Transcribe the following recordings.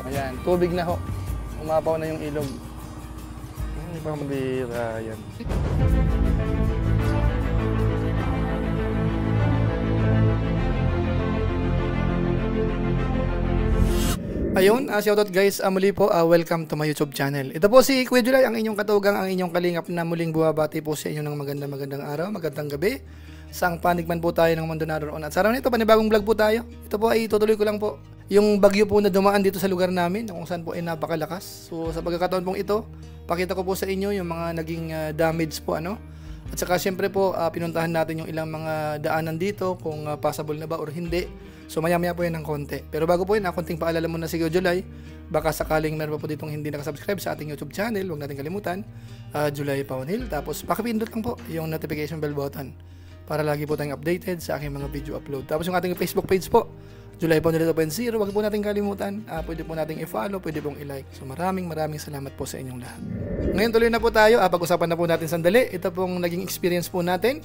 Ayan, tubig na ho. Umapaw na yung ilog. Hindi pa madira yan. Ayun, shoutout guys, muli po, welcome to my YouTube channel. Ito po si Kuya July, ang inyong katugang, ang inyong kalingap na muling buwabati po sa inyo ng magandang araw, magandang gabi. Saang panig man po tayo ng mundo naroon. At sa araw nito, panibagong vlog po tayo. Ito po ay tutuloy ko lang po yung bagyo po na dumaan dito sa lugar namin, kung saan po ay napakalakas. So sa pagkakataon pong ito, pakita ko po sa inyo yung mga naging damage po ano. At saka syempre po, pinuntahan natin yung ilang mga daanan dito, kung passable na ba or hindi. So maya-maya po yan ng konti. Pero bago po yun, konting paalala muna si Kuya July. Baka sakaling meron pa po ditong hindi nakasubscribe sa ating YouTube channel, huwag natin kalimutan, July Paunil. Tapos pakipindot lang po yung notification bell button para lagi po tayong updated sa aking mga video upload. Tapos yung ating Facebook page po, July Paunil 2.0, huwag po natin kalimutan. Pwede po nating i-follow, pwede pong i-like. So maraming salamat po sa inyong lahat. Ngayon tuloy na po tayo, pag-usapan na po natin sandali. Ito pong naging experience po natin.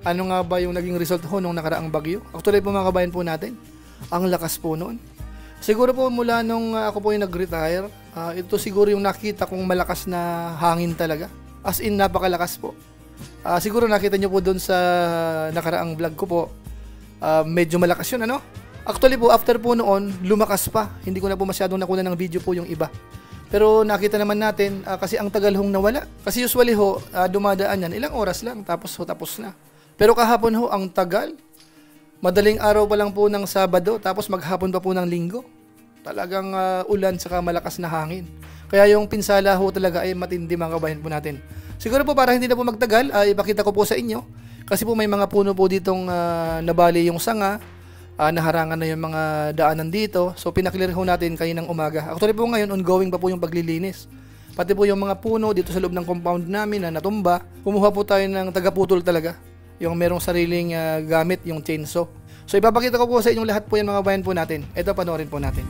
Ano nga ba yung naging result ho nung nakaraang bagyo? Actually po mga kabayan po natin, ang lakas po noon. Siguro po mula nung ako po yung nag-retire, ito siguro yung nakita kong malakas na hangin talaga. As in, napakalakas po. Siguro nakita nyo po doon sa nakaraang vlog ko po, medyo malakas yun ano? Actually po, after po noon, lumakas pa. Hindi ko na po masyadong nakuha ng video po yung iba. Pero nakita naman natin, kasi ang tagal hong nawala. Kasi usually ho, dumadaan yan, ilang oras lang, tapos na. Pero kahapon ho, ang tagal. Madaling araw pa lang po ng Sabado, tapos maghapon pa po ng Linggo. Talagang ulan saka malakas na hangin. Kaya yung pinsala ho talaga ay matindi mga kabayan po natin. Siguro po para hindi na po magtagal, ipakita ko po sa inyo. Kasi po may mga puno po ditong nabali yung sanga, naharangan na yung mga daanan dito. So pinaklear ho natin kaninang umaga. Actually po ngayon, ongoing pa po yung paglilinis. Pati po yung mga puno dito sa loob ng compound namin na natumba, kumuha po tayo ng tagaputol talaga. Yung merong sariling gamit, yung chainsaw. So ipapakita ko po sa inyong lahat po yan mga bayan po natin. Ito, panoorin po natin.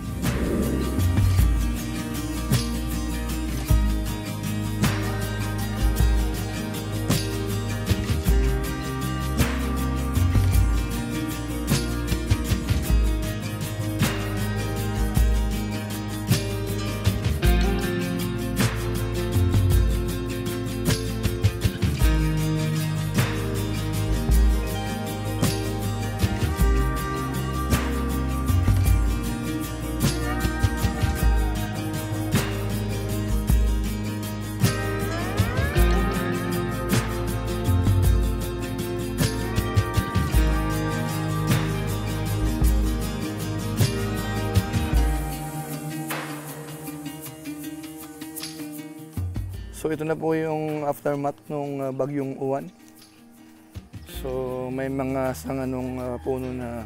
So ito na po yung aftermath ng bagyong Uwan. So may mga sanga nung puno na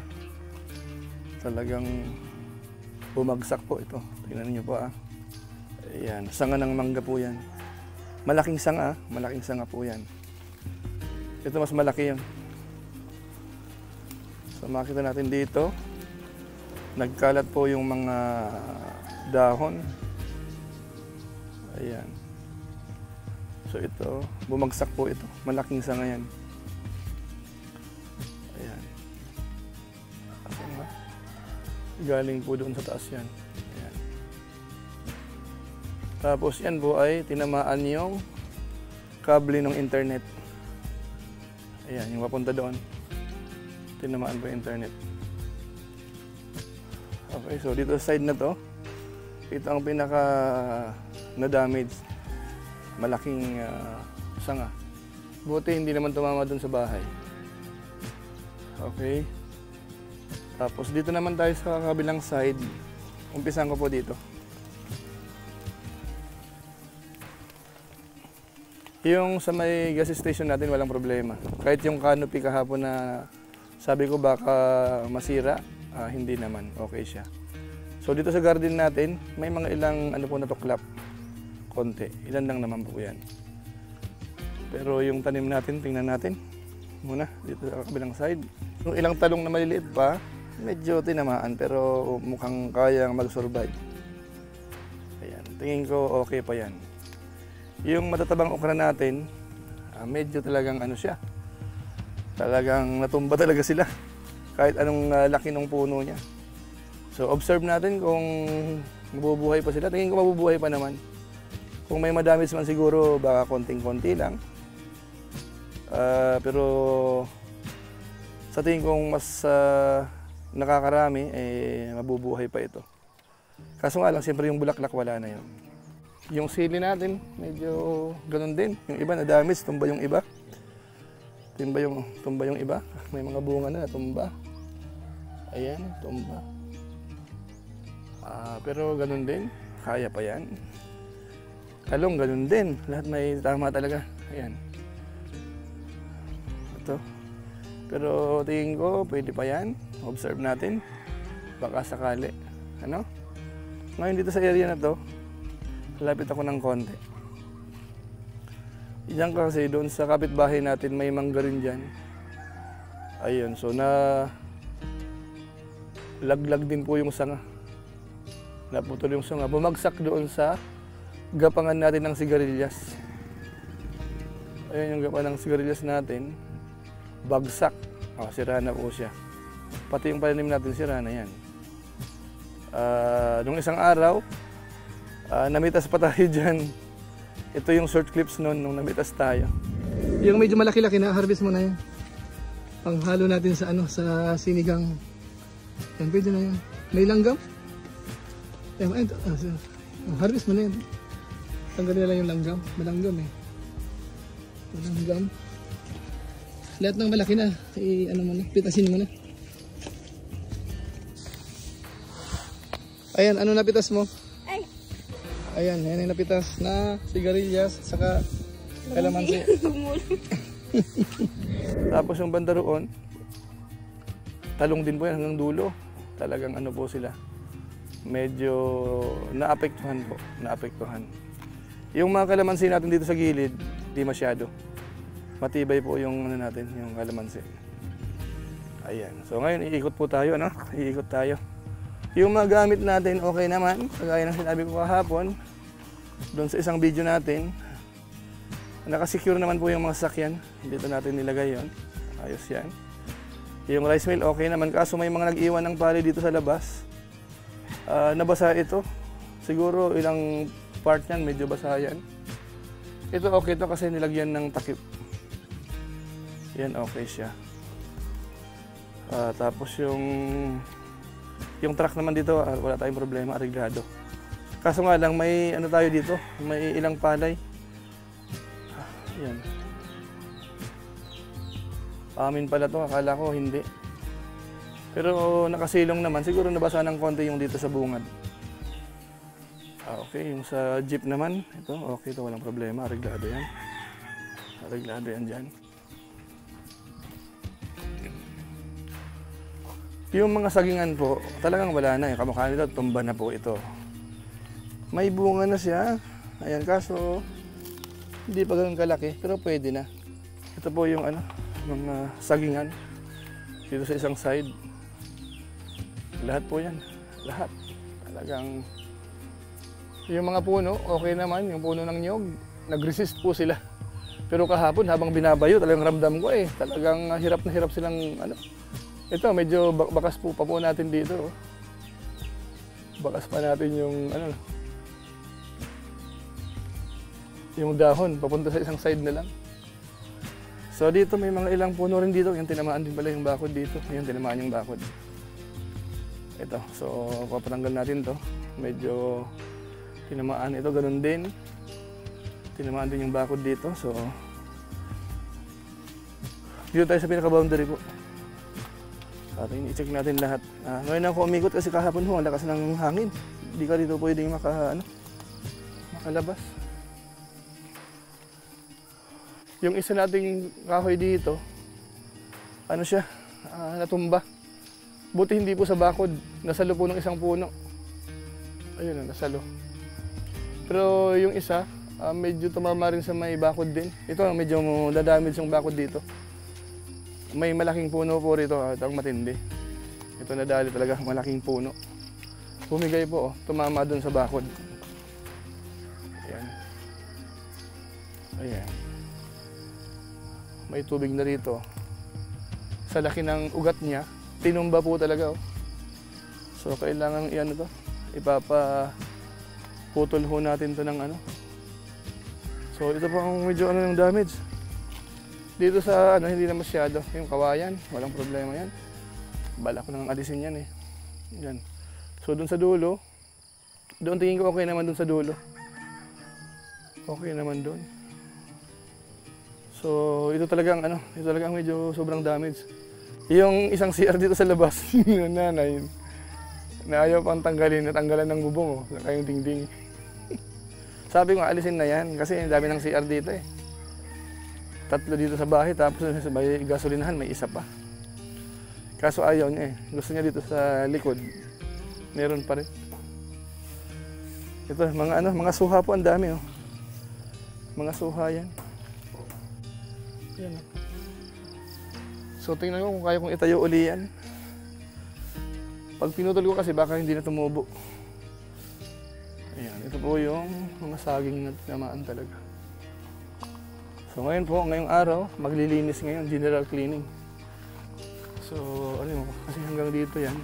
talagang bumagsak po ito. Tingnan niyo po Ayan, sanga ng mangga po yan. Malaking sanga po yan. Ito mas malaki yun. So makita natin dito, nagkalat po yung mga dahon. Ayan. So ito, bumagsak po ito. Malaking sanga yan. Ayan. Galing po doon sa taas yan. Ayan. Tapos yan po ay tinamaan yung kable ng internet. Ayan, yung papunta doon. Tinamaan po yung internet. Okay, so dito sa side na to, ito ang pinaka na-damage. Malaking sanga. Buti hindi naman tumama dun sa bahay. Okay. Tapos dito naman tayo sa kabilang side. Umpisan ko po dito. Yung sa may gas station natin walang problema. Kahit yung canopy kahapon na sabi ko baka masira, hindi naman. Okay siya. So dito sa garden natin, may mga ilang ano po na tuklap. Konti. Ilan lang naman po yan. Pero yung tanim natin, tingnan natin. Muna, dito sa kabilang side. Yung ilang talong na maliliit pa, medyo tinamaan pero mukhang kayang mag-survive. Ayan, tingin ko okay pa yan. Yung matatabang okra natin, medyo talagang ano siya. Talagang natumba talaga sila. Kahit anong laki ng puno niya. So observe natin kung mabubuhay pa sila. Tingin ko mabubuhay pa naman. Kung may madamage man siguro, baka konting-konti lang. Pero sa tingin kong mas nakakarami, mabubuhay pa ito. Kaso nga lang, siyempre yung bulaklak wala na yun. Yung sili natin, medyo ganun din. Yung iba na damage, tumba yung iba. Tumba yung iba. May mga bunga na tumba. Ayan, tumba. Pero ganun din, kaya pa yan. Talong, ganun din. Lahat may tama talaga. Ayan. Ito. Pero tingin ko, pwede pa yan. Observe natin. Baka sakali. Ano? Ngayon dito sa area na to, lapit ako ng konti. Diyan kasi doon sa kapitbahay natin, may mangga rin dyan. Ayun, so laglag din po yung sanga. Naputol yung sanga. Bumagsak doon sa gapangan natin ng sigarilyas. Ayun yung gapangan ng sigarilyas natin. Bagsak. Sira na po siya. Pati yung pananim natin, sira na yan. Nung isang araw, namitas pa tayo dyan. Ito yung short clips noon nung namitas tayo. Yung medyo malaki-laki na, harvest mo na yan. Panghalo natin sa sa sinigang. Yan, pwede na yan. May langgam? Yan, harvest mo na yan. Tanggalin na lang yung langgam. Malanggam eh. Malanggam. Lahat ng malaki na, mo na, pitasin mo na. Ayan, ano napitas mo? Ay. Ayan, yan yung napitas na sigarilyas, saka kalamansi. Tapos yung banda roon, talong din po yan hanggang dulo. Talagang ano po sila. Medyo naapektuhan po, naapektuhan. Yung mga kalamansi natin dito sa gilid, di masyado. Matibay po yung natin, yung kalamansi. Ayan. So ngayon iikot po tayo, ano? Iikot tayo. Yung mga gamit natin okay naman, kagaya ng sinabi ko kahapon, doon sa isang video natin, nakasecure naman po yung mga sasakyan. Dito natin nilagay yon. Ayos yan. Yung rice mill okay naman, kaso may mga nag-iwan ng pali dito sa labas. Nabasa ito. Siguro ilang part yan, medyo basa yan. Ito okay to kasi nilagyan ng takip. Yan okay siya. Tapos yung truck naman dito, wala tayong problema, areglado. Kaso nga lang, may ano tayo dito, may ilang palay. Yan. Amin pala to, akala ko hindi. Pero nakasilong naman, siguro nabasa ng konti yung dito sa bungad. Okay, yung sa jeep naman, ito, okay to, walang problema, areglado yan. Areglado yan dyan. Yung mga sagingan po, talagang wala na. Yung kamukha nito, tumba na po ito. May bunga na siya. Ayan, kaso hindi pa ganoon kalaki, pero pwede na. Ito po yung mga sagingan dito sa isang side. Lahat po yan. Lahat. Talagang yung mga puno, okay naman. Yung puno ng nyog, nag-resist po sila. Pero kahapon, habang binabayo, talagang ramdam ko talagang hirap na hirap silang Ito, medyo bakas po pa po natin dito. Bakas pa natin yung dahon, papunta sa isang side na lang. So dito may mga ilang puno rin dito. Yung tinamaan din pala yung bakod dito. Yung tinamaan yung bakod. Ito, so papatanggal natin to. Medyo tinamaan ito, ganun din. Tinamaan din yung bakod dito. So dito tayo sa pinaka-boundary po. Ating i-check natin lahat. Ngayon ako umikot kasi kahapon ang lakas ng hangin. Hindi ka dito pwedeng makalabas. Yung isa nating kahoy dito, siya, natumba. Buti hindi po sa bakod, nasalo po ng isang puno. Ayun, nasalo. Pero yung isa, medyo tumama rin sa may bakod din. Ito, medyo dadamage yung bakod dito. May malaking puno po rito, itong matindi. Ito nadali talaga, malaking puno. Bumigay po, tumama dun sa bakod. Ayan. Ayan. May tubig na rito. Sa laki ng ugat niya, tinumba po talaga. So kailangan iyan to. Ipapaputol ho natin to ng ano. So ito po ang medyo ano ng damage. Dito sa ano hindi na masyado yung kawayan, walang problema yan. Balak nang alisin yan eh. Yan. So doon sa dulo, doon tingin ko okay naman doon sa dulo. Okay naman doon. So ito talagang ano, ito talagang medyo sobrang damage. Yung isang CR dito sa labas, yung nanay, na ayaw pang tanggalin, natanggalan ng bubong, saka yung dingding. Sabi ko, alisin na yan, kasi ang dami ng CR dito eh. 3 dito sa bahay, tapos sa bahay gasolinahan, may isa pa. Kaso ayaw niya eh, gusto niya dito sa likod, meron pa rin. Ito, mga ano, mga suha po, ang dami oh. Mga suha yan. Yan oh. So tingnan ko kung kaya kong itayo uli yan. Pag pinutol ko kasi baka hindi na tumubo. Ayan, ito po yung mga saging na tinamaan talaga. So ngayon po, ngayong araw, maglilinis ngayon, general cleaning. So ano, kasi hanggang dito yan,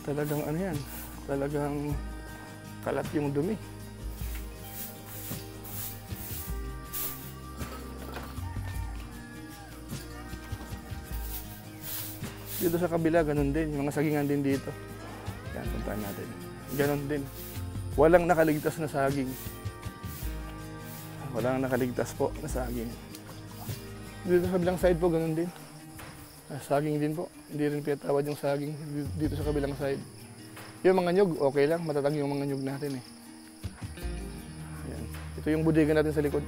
talagang ano yan, talagang kalat yung dumi. Dito sa kabila, ganun din. Yung mga sagingan din dito. Yan, puntahan natin. Ganun din. Walang nakaligtas na saging. Walang nakaligtas po na saging. Dito sa kabilang side po, ganun din. Saging din po. Hindi rin pinatawad yung saging dito sa kabilang side. Yung mga nyug, okay lang. Matatag yung mga nyug natin eh. Yan. Ito yung bodega natin sa likod.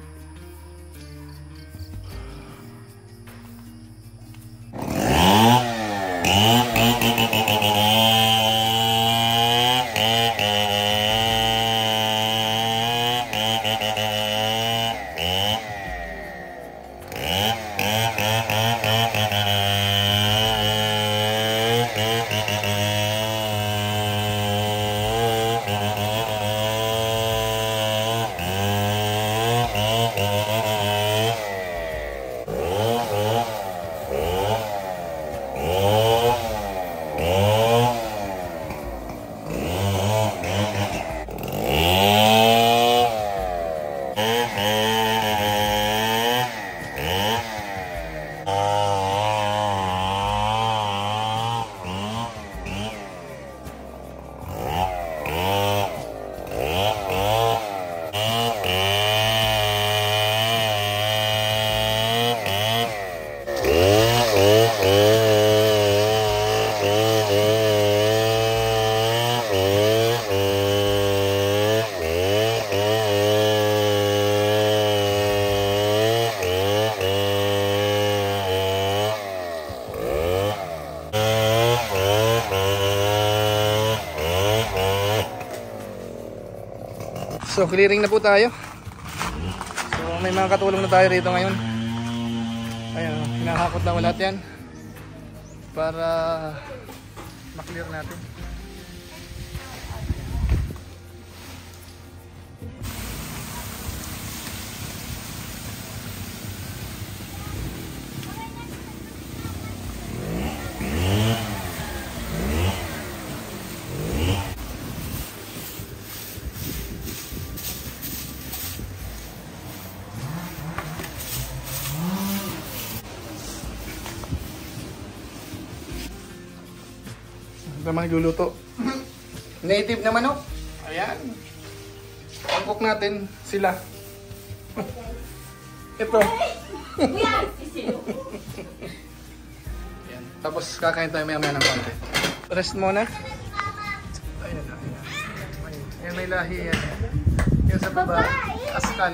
So clearing na po tayo. So may mga katulong na tayo rito ngayon. Ayan, hinahakot lang lahat yan para maklear natin. Naman nagluluto. Native na manok. Ayan. Pangkok natin sila. Ito. Ayan. Tapos kakain tayo maya-maya ng konti. Rest muna. Ayan. Ayan may lahi yan. Yan sa baba. Askal.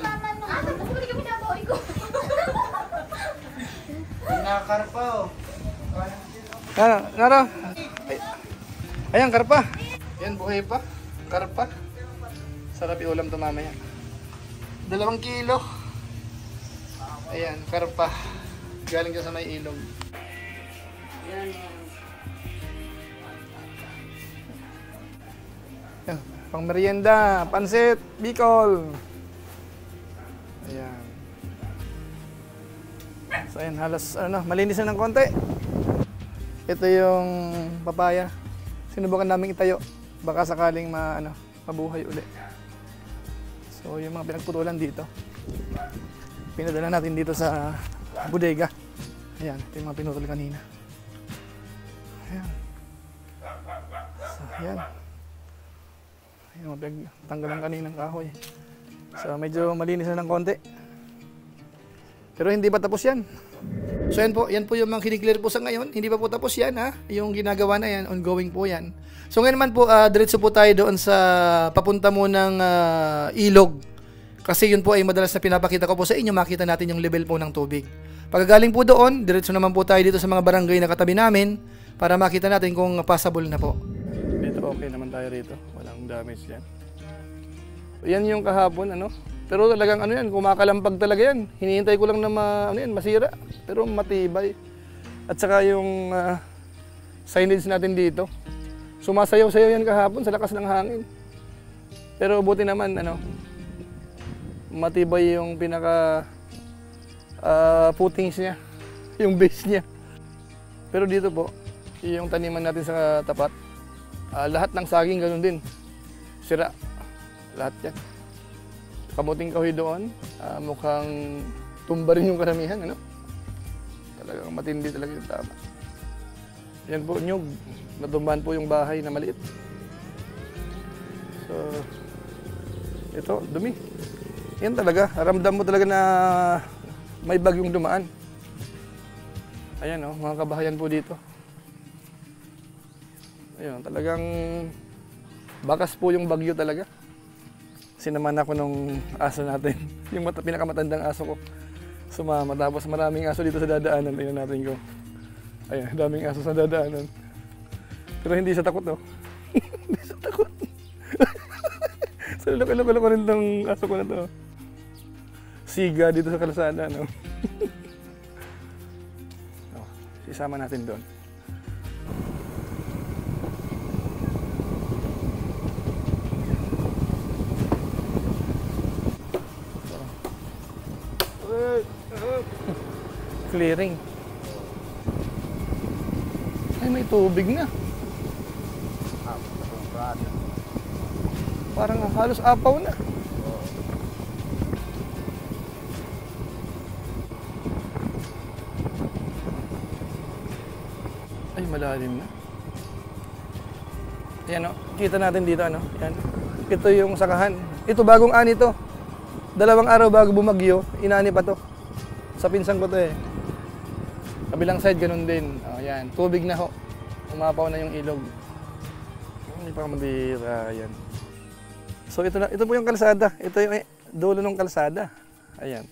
Nakakarpa oh. Nara. Ayan, karpa. Ayan, buhay pa. Karpa. Sarap iulam ito mamaya. 2 kilo. Ayan, karpa. Galing dyan sa may ilog. Ayan, pang merienda, pansit, bicol. Ayan. So ayan, halos ano, malinis na ng konti. Ito yung papaya. sinubukan namin itayo. Baka sakaling mabuhay uli. So yung mga pinagputulan dito, pinadala natin dito sa bodega. Ayan, ito yung mga pinutol kanina. Ayan. So, ayan. Ayan, pinagtanggalan kaninang kahoy. So medyo malinis na ng konti. Pero hindi pa tapos yan. So yan po yung mga kiniklear po sa ngayon. Hindi pa po tapos yan ha. Yung ginagawa na yan, ongoing po yan. So ngayon naman po, diretso po tayo doon sa papunta mo ng ilog. Kasi yun po ay madalas na pinapakita ko po sa inyo, makita natin yung level po ng tubig. Pagkagaling po doon, diretso naman po tayo dito sa mga barangay na katabi namin para makita natin kung passable na po. Dito okay naman tayo rito. Walang damage yan. Yan yung kahapon, Pero talagang yan, kumakalampag talaga yan. Hinihintay ko lang na masira. Pero matibay. At saka yung signage natin dito. Sumasayaw-sayaw yan kahapon sa lakas ng hangin. Pero buti naman, matibay yung pinaka footings niya. Yung base niya. Pero dito po, yung taniman natin sa tapat, lahat ng saging ganun din. Sira. Lahat yan. Kamuting kahoy doon, mukhang tumba rin yung karamihan, Talagang matindi talaga yung tama. Yan po, nyug. Natumbahan po yung bahay na maliit. So, ito, dumi. Yan talaga, ramdam mo talaga na may bagyong dumaan. Ayan, mga kabahayan po dito. Ayun, talagang bakas po yung bagyo talaga. Sinaman ako nung aso natin, yung pinakamatandang aso ko. Sumama, tapos maraming aso dito sa dadaanan. Tingnan natin ko. Ayan, daming aso sa dadaanan. Pero hindi siya takot, Hindi siya takot. So, loko-loko rin tong aso ko na to. Siga dito sa kalsada, Isama natin doon. Clearing. Ay, may tubig na. Parang halos apaw na. Ay, malalim na. Ayan, kita natin dito, Yan. Ito yung sakahan. Ito, bagong ani to. 2 araw bago bumagyo, inani pa to. Sa pinsan ko to Kabilang side, ganun din. Ayan, tubig na ho. Umapaw na yung ilog. Hindi pa madira, ayan. So ito po yung kalsada. Ito yung dulo ng kalsada. Ayan.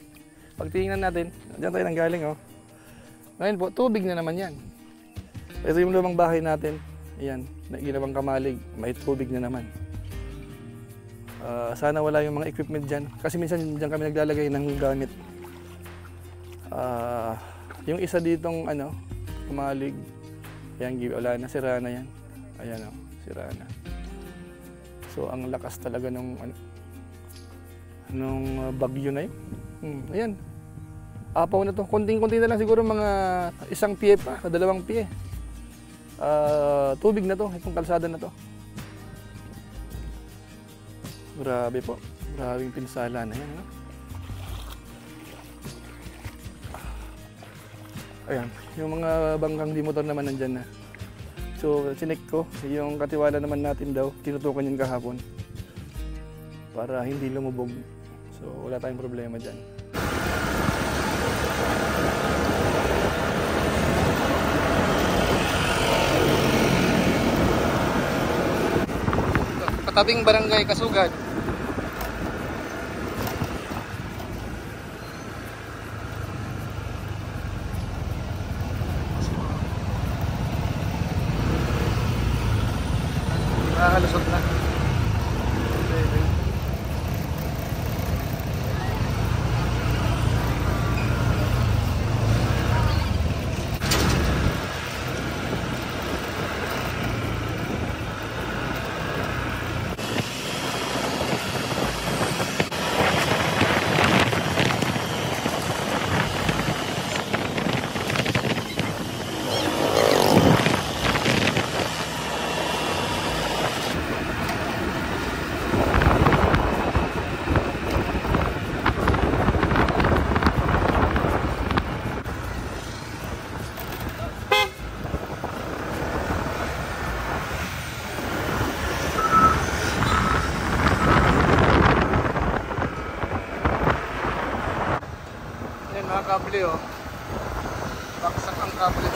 Pagtingnan natin, diyan tayo nanggaling, Ngayon po, tubig na naman yan. Ito yung lumang bahay natin. Ayan, ginawang kamalig. May tubig na naman. Sana wala yung mga equipment dyan. Kasi minsan dyan kami naglalagay ng gamit. Yung isa ditong kamalig. Ayan, wala na, sira na yan. Ayan, sira na. So, ang lakas talaga nung bagyo na yun. Ayan. Apaw na to. Konting-konti na lang siguro, mga 1 pie pa, 2 pie. Tubig na to, itong kalsada na to. Grabe po. Grabing pinsala na yan. Ayan. Yung mga bangkang di motor naman nandyan na. So, chinek ko. Yung katiwala naman natin daw, tinutukan yun kahapon. Para hindi lumubog. So, wala tayong problema dyan. Katabing barangay Kasugad. Nakakalusot na. mga kable oh. Baksak ang kable.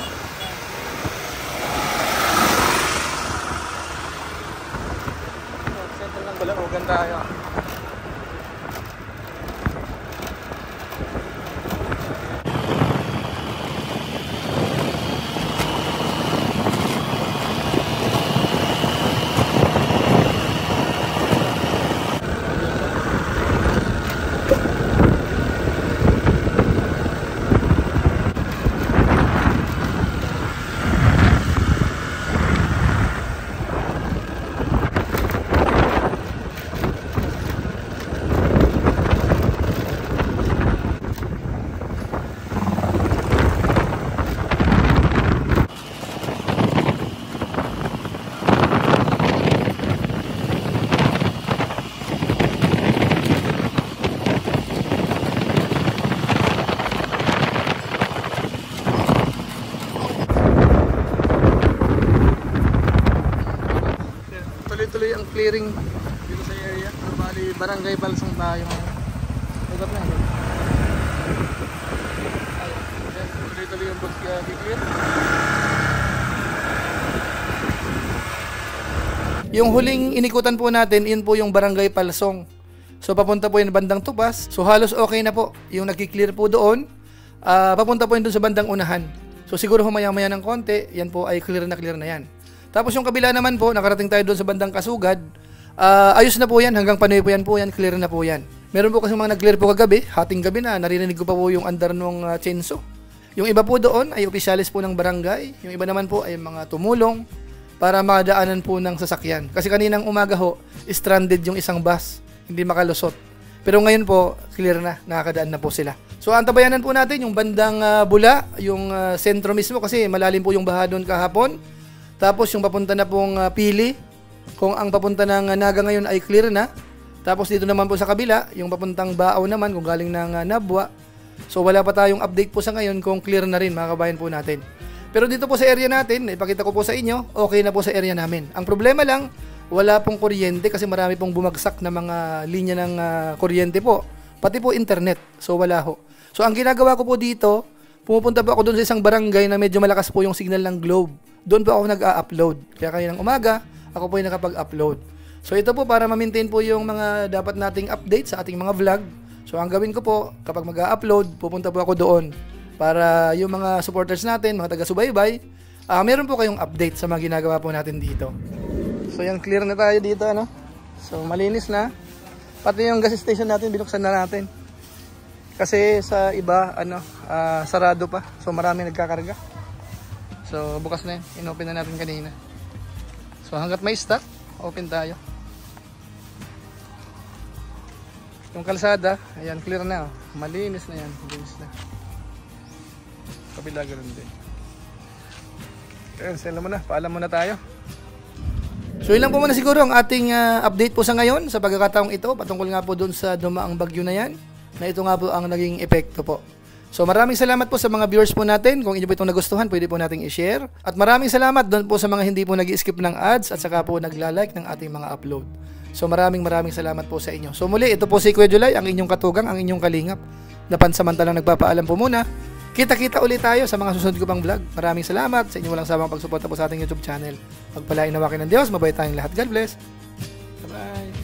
Center ng Balaogan tayo. Tuloy-tuloy ang clearing dito sa area. Bali, Barangay Balsong tayo ngayon. Lugat na yun. Tuloy-tuloy yung pag-clear. Yung huling inikutan po natin, yun po yung Barangay Palsong. So papunta po yun bandang Tupas. So halos okay na po. Yung nagki-clear po doon, papunta po yun doon sa bandang unahan. So siguro humaya-maya ng konti, yan po ay clear na yan. Tapos yung kabila naman po, nakarating tayo doon sa bandang Kasugad. Ayos na po yan, hanggang Panoy po yan, clear na po yan. Meron po kasi mga nag-clear po kagabi, hating gabi na, narinig ko pa po yung andar nung chainsaw. Yung iba po doon ay opisyalis po ng barangay, yung iba naman po ay mga tumulong para madaanan po ng sasakyan. Kasi kaninang umaga ho, stranded yung isang bus, hindi makalusot. Pero ngayon po, clear na, nakakadaan na po sila. So antabayanan po natin yung bandang Bula, yung sentro mismo kasi malalim po yung baha doon kahapon. Tapos yung papunta na pong Pili, kung ang papunta ng Naga ngayon ay clear na. Tapos dito naman po sa kabila, yung papuntang Baaw naman kung galing ng Nabwa. So wala pa tayong update po sa ngayon kung clear na rin mga kabayan po natin. Pero dito po sa area natin, ipakita ko po sa inyo, okay na po sa area namin. Ang problema lang, wala pong kuryente kasi marami pong bumagsak na mga linya ng kuryente po. Pati po internet, so wala ho. So ang ginagawa ko po dito, pumupunta po ako doon sa isang barangay na medyo malakas po yung signal ng Globe. Doon po ako nag-a-upload. Kaya kaninang umaga, ako po yung nakapag-upload. So ito po para ma-maintain po yung mga dapat nating update sa ating mga vlog. So ang gawin ko po, kapag mag-a-upload, pupunta po ako doon para yung mga supporters natin, mga taga-subaybay, meron po kayong update sa mga ginagawa po natin dito. So yan, clear na tayo dito, ano? So malinis na. Pati yung gas station natin, binuksan na natin. Kasi sa iba, sarado pa. So marami nagkakarga. So bukas na yun, in-open na natin kanina. So hanggat may stock, open tayo. Yung kalsada, ayan, clear na. Oh. Malinis na yan, malinis na. Kabila ganoon din. Ayan, sila mo na, paalam muna tayo. So yun lang po muna siguro ang ating update po sa ngayon sa pagkakataong ito. Patungkol nga po dun sa dumaang bagyo na yan, na ito nga po ang naging epekto po. So maraming salamat po sa mga viewers po natin. Kung inyo po itong nagustuhan, pwede po nating i-share. At maraming salamat doon po sa mga hindi po nag-skip ng ads at saka po nagla-like ng ating mga upload. So maraming salamat po sa inyo. So muli, ito po si Kuya July, ang inyong katugang, ang inyong kalingap, na pansamantalang nagpapaalam po muna. Kita-kita ulit tayo sa mga susunod ko pang vlog. Maraming salamat sa inyo walang sawang pagsuporta po sa ating YouTube channel. Pagpalain nawakin ng Diyos, mabait tayong lahat. God bless. Bye-bye.